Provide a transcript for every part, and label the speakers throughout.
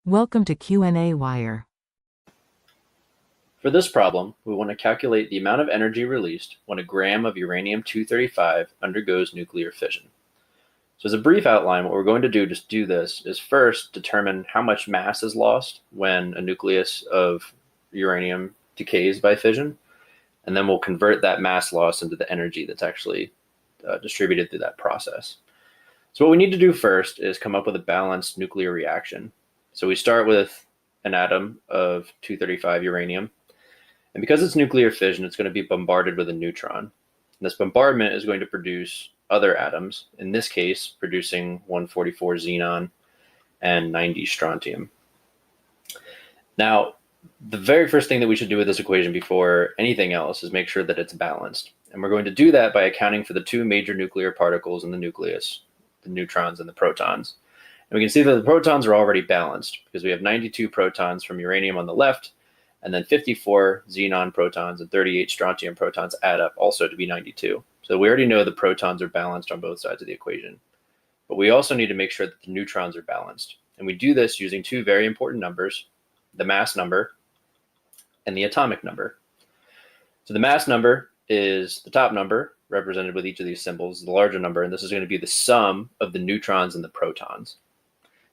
Speaker 1: Welcome to qnawire.
Speaker 2: For this problem, we want to calculate the amount of energy released when a gram of uranium-235 undergoes nuclear fission. So as a brief outline, what we're going to do to do this is first determine how much mass is lost when a nucleus of uranium decays by fission, and then we'll convert that mass loss into the energy that's actually distributed through that process. So what we need to do first is come up with a balanced nuclear reaction. So we start with an atom of 235 uranium. And because it's nuclear fission, it's going to be bombarded with a neutron. And this bombardment is going to produce other atoms, in this case, producing 144 xenon and 90 strontium. Now, the very first thing that we should do with this equation before anything else is make sure that it's balanced. And we're going to do that by accounting for the two major nuclear particles in the nucleus, the neutrons and the protons. And we can see that the protons are already balanced because we have 92 protons from uranium on the left, and then 54 xenon protons and 38 strontium protons add up also to be 92. So we already know the protons are balanced on both sides of the equation. But we also need to make sure that the neutrons are balanced. And we do this using two very important numbers, the mass number and the atomic number. So the mass number is the top number, represented with each of these symbols, the larger number, and this is going to be the sum of the neutrons and the protons.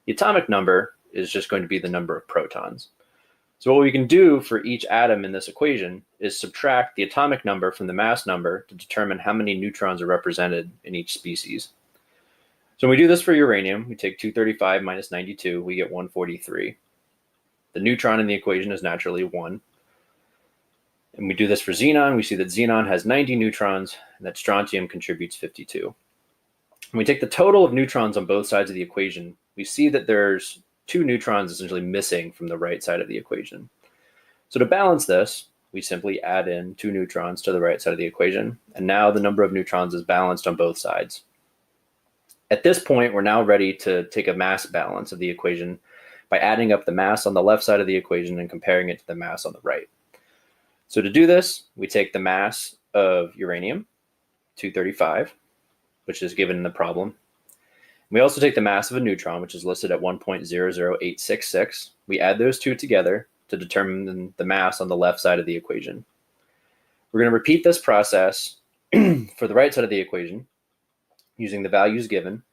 Speaker 2: The atomic number is just going to be the number of protons. So what we can do for each atom in this equation is subtract the atomic number from the mass number to determine how many neutrons are represented in each species. So when we do this for uranium, we take 235 minus 92, we get 143. The neutron in the equation is naturally 1. And we do this for xenon, we see that xenon has 90 neutrons and that strontium contributes 52. When we take the total of neutrons on both sides of the equation, we see that there's 2 neutrons essentially missing from the right side of the equation. So to balance this, we simply add in 2 neutrons to the right side of the equation, and now the number of neutrons is balanced on both sides. At this point, we're now ready to take a mass balance of the equation by adding up the mass on the left side of the equation and comparing it to the mass on the right. So to do this, we take the mass of uranium, 235, which is given in the problem. We also take the mass of a neutron, which is listed at 1.00866. We add those two together to determine the mass on the left side of the equation. We're going to repeat this process for the right side of the equation using the values given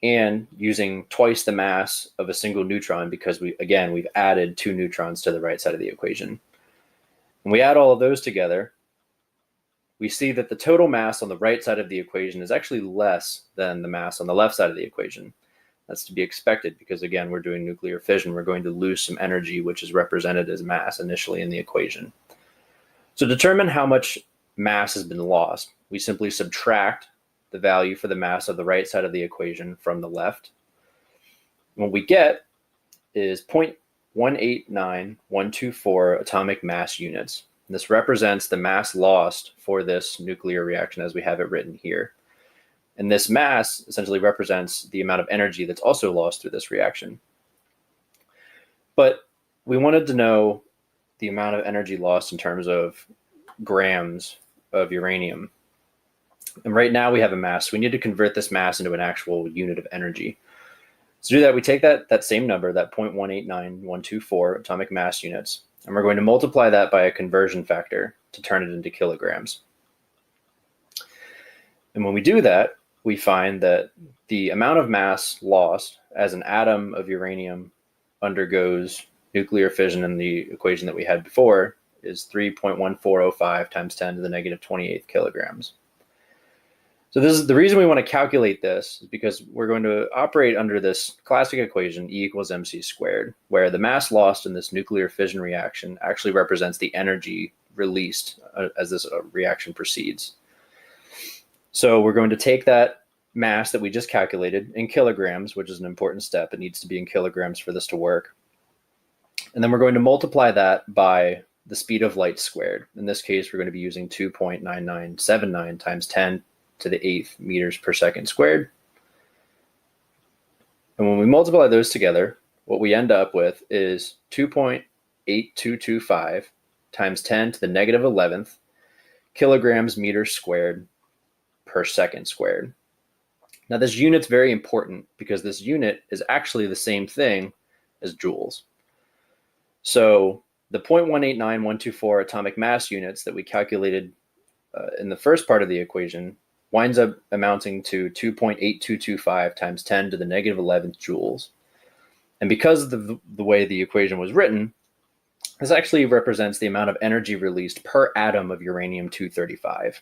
Speaker 2: and using twice the mass of a single neutron because we've added 2 neutrons to the right side of the equation. When we add all of those together, we see that the total mass on the right side of the equation is actually less than the mass on the left side of the equation. That's to be expected because, again, we're doing nuclear fission. We're going to lose some energy, which is represented as mass initially in the equation. So to determine how much mass has been lost, we simply subtract the value for the mass of the right side of the equation from the left. What we get is 0.189124 atomic mass units. This represents the mass lost for this nuclear reaction as we have it written here. And this mass essentially represents the amount of energy that's also lost through this reaction. But we wanted to know the amount of energy lost in terms of grams of uranium. And right now we have a mass. So we need to convert this mass into an actual unit of energy. To do that, we take that same number, that 0.189124 atomic mass units, and we're going to multiply that by a conversion factor to turn it into kilograms. And when we do that, we find that the amount of mass lost as an atom of uranium undergoes nuclear fission in the equation that we had before is 3.1405 times 10 to the negative 28th kilograms. So this is the reason we want to calculate this is because we're going to operate under this classic equation E equals mc squared, where the mass lost in this nuclear fission reaction actually represents the energy released as this reaction proceeds. So we're going to take that mass that we just calculated in kilograms, which is an important step. It needs to be in kilograms for this to work. And then we're going to multiply that by the speed of light squared. In this case, we're going to be using 2.9979 times 10 to the 8th meters per second squared. And when we multiply those together, what we end up with is 2.8225 times 10 to the negative 11th kilograms meters squared per second squared. Now this unit's very important because this unit is actually the same thing as joules. So the 0.189124 atomic mass units that we calculated in the first part of the equation winds up amounting to 2.8225 times 10 to the negative 11th joules. And because of the way the equation was written, this actually represents the amount of energy released per atom of uranium-235.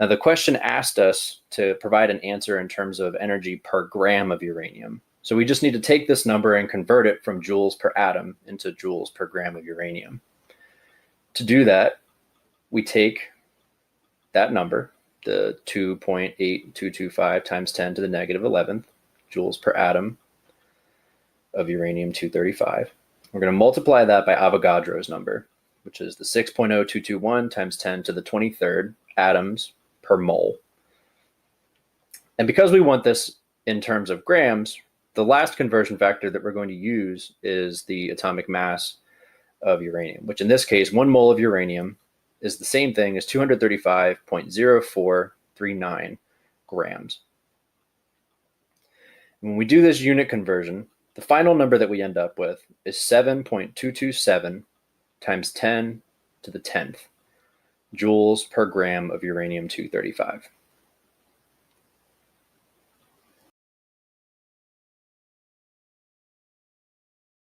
Speaker 2: Now, the question asked us to provide an answer in terms of energy per gram of uranium. So we just need to take this number and convert it from joules per atom into joules per gram of uranium. To do that, we take that number, the 2.8225 times 10 to the negative 11th joules per atom of uranium-235. We're going to multiply that by Avogadro's number, which is the 6.0221 times 10 to the 23rd atoms per mole. And because we want this in terms of grams, the last conversion factor that we're going to use is the atomic mass of uranium, which in this case, 1 mole of uranium is the same thing as 235.0439 grams. When we do this unit conversion, the final number that we end up with is 7.227 times 10 to the 10th joules per gram of uranium-235.